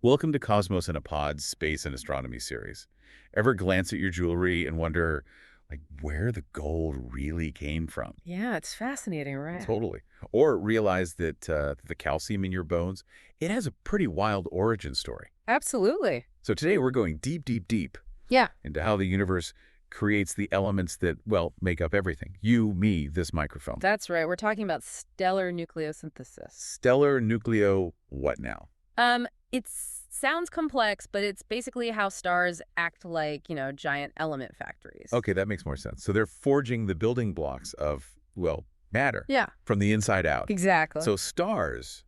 Welcome to Cosmos in a Pod's Space and Astronomy series. Ever glance at your jewelry and wonder, where the gold really came from? Yeah, it's fascinating, right? Totally. Or realize that the calcium in your bones, it has a pretty wild origin story. Absolutely. So today we're going deep, deep, deep Yeah, into how the universe creates the elements that, well, make up everything. You, me, this microphone. that's right. We're talking about stellar nucleosynthesis. Stellar nucleo what now? It sounds complex, but it's basically how stars act like, giant element factories. Okay, that makes more sense. So they're forging the building blocks of, well, matter Yeah, from the inside out. exactly. So stars,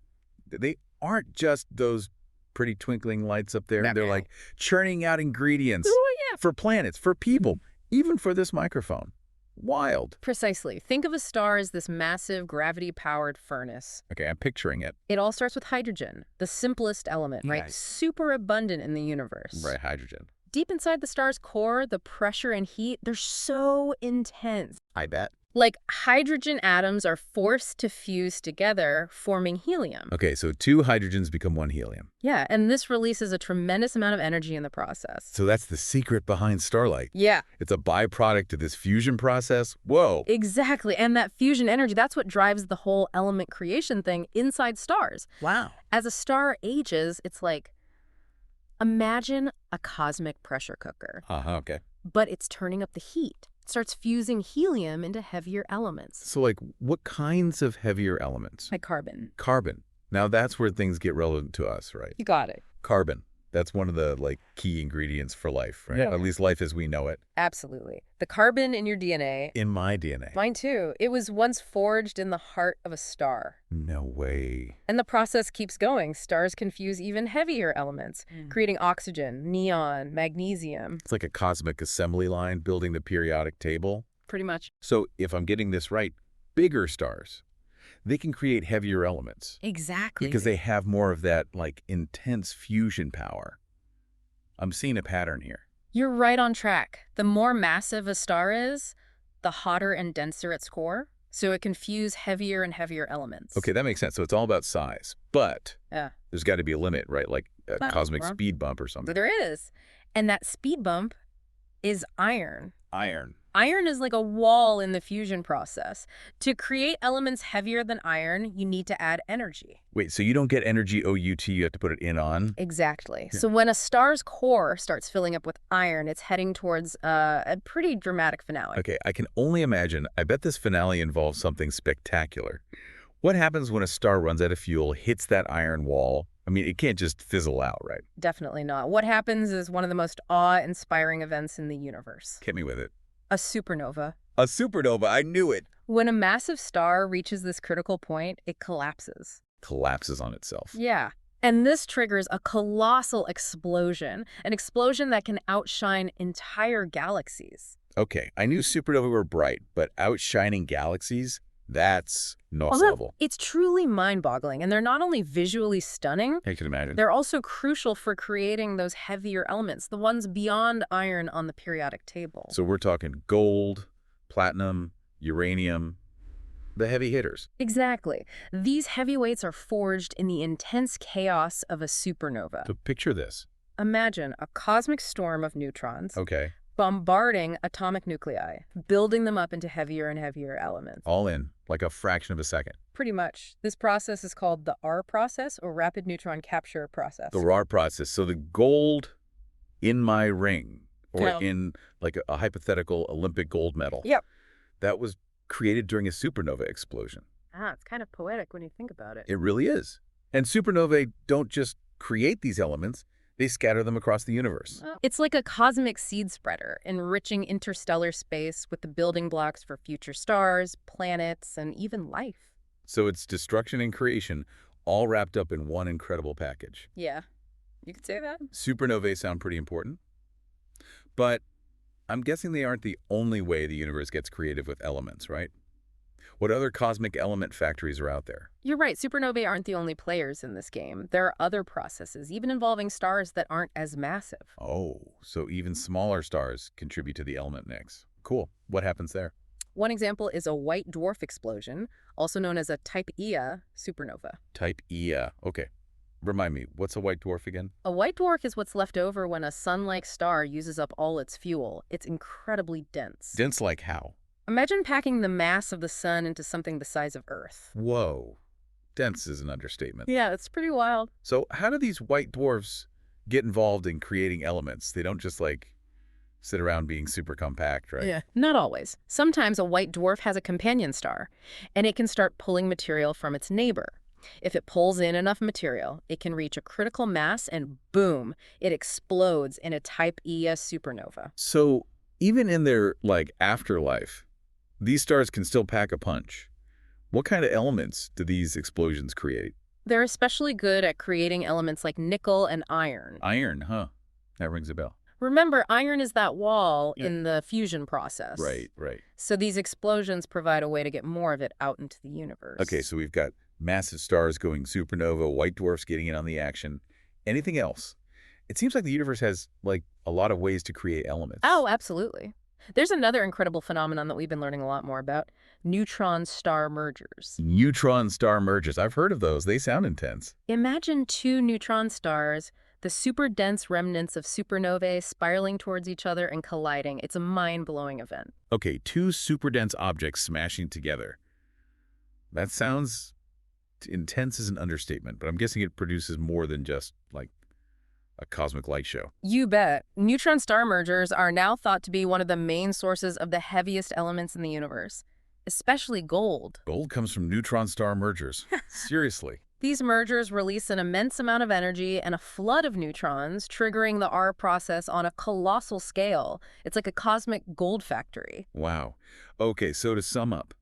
they aren't just those pretty twinkling lights up there. No. They're like churning out ingredients Oh, yeah. for planets, for people, even for this microphone. Wild. Precisely. Think of a star as this massive gravity-powered furnace. Okay, I'm picturing it. It all starts with hydrogen, the simplest element, Yeah. right? Super abundant in the universe. Right, hydrogen. Deep inside the star's core, the pressure and heat, they're so intense. I bet. Like hydrogen atoms are forced to fuse together, forming helium. Okay, so two hydrogens become one helium. Yeah, and this releases a tremendous amount of energy in the process. So that's the secret behind starlight. Yeah, It's a byproduct of this fusion process. Whoa. exactly. And that fusion energy, that's what drives the whole element creation thing inside stars. Wow. As a star ages, it's like, imagine a cosmic pressure cooker, Okay. but it's turning up the heat. It starts fusing helium into heavier elements, So, what kinds of heavier elements? like carbon. Carbon. Now, that's where things get relevant to us, right? You got it. Carbon. That's one of the, key ingredients for life, right? Yeah. At least life as we know it. Absolutely. The carbon in your DNA, In my DNA. mine too, it was once forged in the heart of a star. No way. And the process keeps going. Stars can fuse even heavier elements, creating oxygen, neon, magnesium. It's like a cosmic assembly line building the periodic table. Pretty much. So, if I'm getting this right, bigger stars, they can create heavier elements Exactly. because they have more of that, intense fusion power. I'm seeing a pattern here. You're right on track. The more massive a star is, the hotter and denser its core, so it can fuse heavier and heavier elements. Okay, that makes sense. So it's all about size. But Yeah. there's got to be a limit, right? Like a Well, cosmic well, speed bump or something. There is. And that speed bump is iron. Iron. Iron is like a wall in the fusion process. To create elements heavier than iron, you need to add energy. Wait, so you don't get energy OUT, you have to put it in on? Exactly. Yeah. So when a star's core starts filling up with iron, it's heading towards a pretty dramatic finale. Okay, I can only imagine. I bet this finale involves something spectacular. What happens when a star runs out of fuel, hits that iron wall? I mean, it can't just fizzle out, right? Definitely not. What happens is one of the most awe-inspiring events in the universe. Hit me with it. A supernova. A supernova, I knew it. When a massive star reaches this critical point, it collapses. Collapses on itself. Yeah. And this triggers a colossal explosion, an explosion that can outshine entire galaxies. Okay, I knew supernovae were bright, but outshining galaxies? That's next Although level. it's truly mind-boggling, and they're not only visually stunning, I can imagine. they're also crucial for creating those heavier elements, the ones beyond iron on the periodic table. So we're talking gold, platinum, uranium, the heavy hitters. Exactly. These heavyweights are forged in the intense chaos of a supernova. So picture this. Imagine a cosmic storm of neutrons Okay, bombarding atomic nuclei, building them up into heavier and heavier elements. all in, like a fraction of a second. Pretty much. This process is called the R process, or rapid neutron capture process. The raw process. So the gold in my ring, or Yeah. in like a hypothetical Olympic gold medal, Yep. that was created during a supernova explosion. It's kind of poetic when you think about it. It really is. And supernovae don't just create these elements, they scatter them across the universe. It's like a cosmic seed spreader, enriching interstellar space with the building blocks for future stars, planets, and even life. So it's destruction and creation all wrapped up in one incredible package. Yeah, you could say that. Supernovae sound pretty important, but I'm guessing they aren't the only way the universe gets creative with elements, right? What other cosmic element factories are out there? You're right, supernovae aren't the only players in this game. There are other processes, even involving stars that aren't as massive. Oh, so even smaller stars contribute to the element mix. Cool. What happens there? One example is a white dwarf explosion, also known as a Type Ia supernova. Type Ia. Okay. Remind me, what's a white dwarf again? A white dwarf is what's left over when a sun-like star uses up all its fuel. It's incredibly dense. Dense like how? Imagine packing the mass of the sun into something the size of Earth. Whoa. Dense is an understatement. Yeah, it's pretty wild. So how do these white dwarfs get involved in creating elements? They don't just, like, sit around being super compact, right? Yeah. Not always. Sometimes a white dwarf has a companion star, and it can start pulling material from its neighbor. If it pulls in enough material, it can reach a critical mass and boom, it explodes in a Type E supernova. So even in their, like, afterlife, these stars can still pack a punch. What kind of elements do these explosions create? They're especially good at creating elements like nickel and iron. Iron, huh? That rings a bell. Remember, iron is that wall Yeah. in the fusion process. Right. So these explosions provide a way to get more of it out into the universe. Okay, so we've got massive stars going supernova, white dwarfs getting in on the action. Anything else? It seems like the universe has, like, a lot of ways to create elements. Oh, absolutely. There's another incredible phenomenon that we've been learning a lot more about, neutron star mergers. Neutron star mergers. I've heard of those. They sound intense. Imagine two neutron stars, the super dense remnants of supernovae spiraling towards each other and colliding. It's a mind-blowing event. Okay, two super dense objects smashing together. That sounds intense as an understatement, but I'm guessing it produces more than just, like, a cosmic light show. You bet. Neutron star mergers are now thought to be one of the main sources of the heaviest elements in the universe, especially gold. Gold comes from neutron star mergers. Seriously. These mergers release an immense amount of energy and a flood of neutrons, triggering the R process on a colossal scale. It's like a cosmic gold factory. Wow. Okay, so to sum up,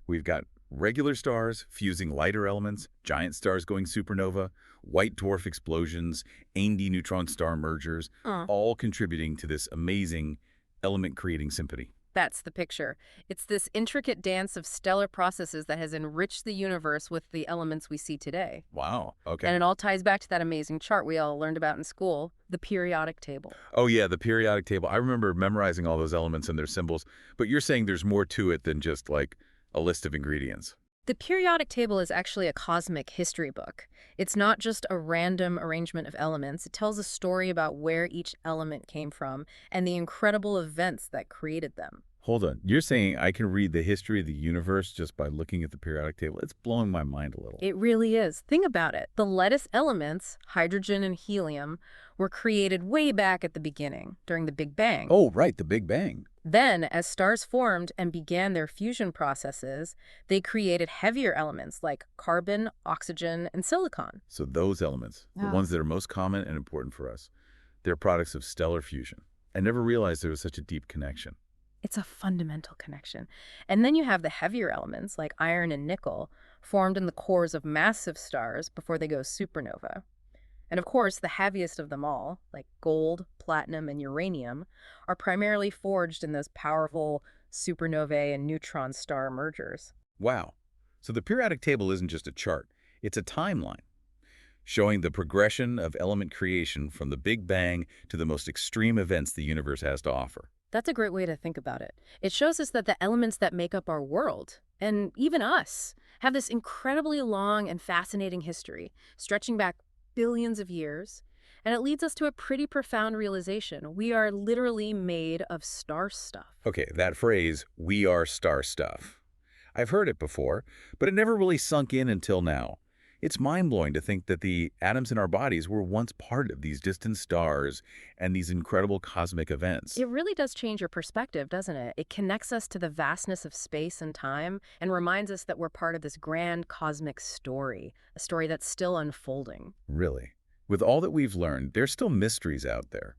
we've got regular stars fusing lighter elements, giant stars going supernova, white dwarf explosions, neutron star mergers, all contributing to this amazing element-creating symphony. That's the picture. It's this intricate dance of stellar processes that has enriched the universe with the elements we see today. Wow. Okay. And it all ties back to that amazing chart we all learned about in school, the periodic table. Oh, yeah, the periodic table. I remember memorizing all those elements and their symbols, but you're saying there's more to it than just, like, a list of ingredients. The periodic table is actually a cosmic history book. It's not just a random arrangement of elements. It tells a story about where each element came from and the incredible events that created them. Hold on. You're saying I can read the history of the universe just by looking at the periodic table? It's blowing my mind a little. It really is. Think about it. The lattice elements, hydrogen and helium, were created way back at the beginning, during the Big Bang. Oh, right, the Big Bang. Then, as stars formed and began their fusion processes, they created heavier elements like carbon, oxygen, and silicon. So those elements, the ones that are most common and important for us, they're products of stellar fusion. I never realized there was such a deep connection. It's a fundamental connection. And then you have the heavier elements like iron and nickel formed in the cores of massive stars before they go supernova. And of course, the heaviest of them all, like gold, platinum, and uranium, are primarily forged in those powerful supernovae and neutron star mergers. Wow. So the periodic table isn't just a chart. It's a timeline showing the progression of element creation from the Big Bang to the most extreme events the universe has to offer. That's a great way to think about it. It shows us that the elements that make up our world, and even us, have this incredibly long and fascinating history, stretching back billions of years. And it leads us to a pretty profound realization. We are literally made of star stuff. Okay, that phrase, "we are star stuff." I've heard it before, but it never really sunk in until now. It's mind-blowing to think that the atoms in our bodies were once part of these distant stars and these incredible cosmic events. It really does change your perspective, doesn't it? It connects us to the vastness of space and time and reminds us that we're part of this grand cosmic story, a story that's still unfolding. Really. With all that we've learned, there's still mysteries out there.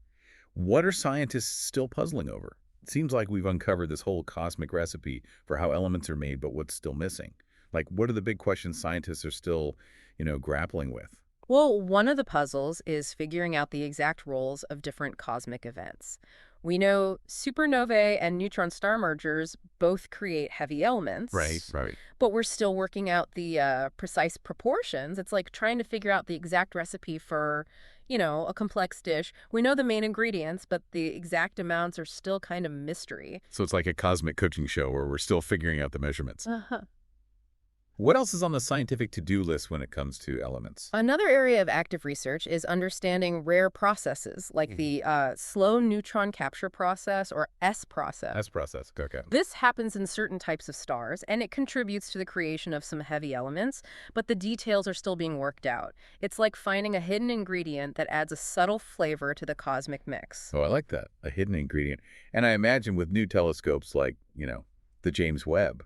What are scientists still puzzling over? It seems like we've uncovered this whole cosmic recipe for how elements are made, but what's still missing? Like, what are the big questions scientists are still, grappling with? Well, one of the puzzles is figuring out the exact roles of different cosmic events. We know supernovae and neutron star mergers both create heavy elements. Right. But we're still working out the precise proportions. It's like trying to figure out the exact recipe for, a complex dish. We know the main ingredients, but the exact amounts are still kind of mystery. So it's like a cosmic cooking show where we're still figuring out the measurements. Uh-huh. What else is on the scientific to-do list when it comes to elements? Another area of active research is understanding rare processes like the slow neutron capture process, or S process. S process. Okay. This happens in certain types of stars, and it contributes to the creation of some heavy elements, but the details are still being worked out. It's like finding a hidden ingredient that adds a subtle flavor to the cosmic mix. Oh, I like that. A hidden ingredient. And I imagine with new telescopes like, the James Webb,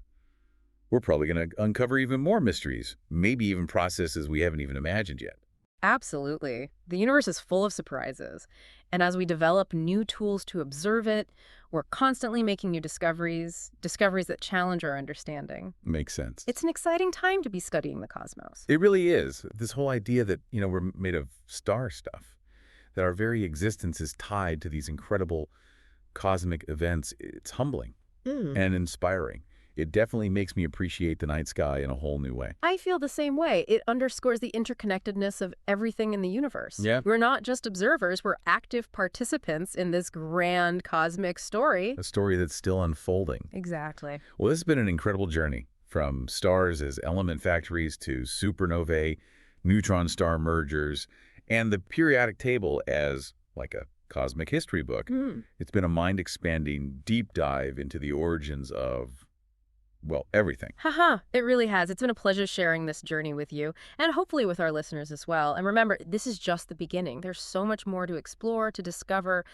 we're probably going to uncover even more mysteries, maybe even processes we haven't even imagined yet. Absolutely. The universe is full of surprises. And as we develop new tools to observe it, we're constantly making new discoveries that challenge our understanding. Makes sense. It's an exciting time to be studying the cosmos. It really is. This whole idea that, we're made of star stuff, that our very existence is tied to these incredible cosmic events, it's humbling and inspiring. It definitely makes me appreciate the night sky in a whole new way. I feel the same way. It underscores the interconnectedness of everything in the universe. Yeah. We're not just observers, we're active participants in this grand cosmic story. A story that's still unfolding. Exactly. Well, this has been an incredible journey, from stars as element factories to supernovae, neutron star mergers, and the periodic table as like a cosmic history book. It's been a mind-expanding deep dive into the origins of, well, everything. Haha, it really has. It's been a pleasure sharing this journey with you, and hopefully with our listeners as well. And remember, this is just the beginning. There's so much more to explore, to discover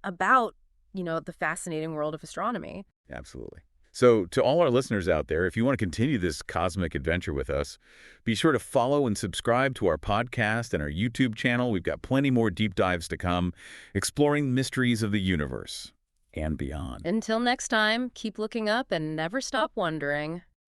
about, the fascinating world of astronomy. Absolutely. So to all our listeners out there, if you want to continue this cosmic adventure with us, be sure to follow and subscribe to our podcast and our YouTube channel. We've got plenty more deep dives to come, exploring mysteries of the universe and beyond. Until next time, keep looking up and never stop wondering.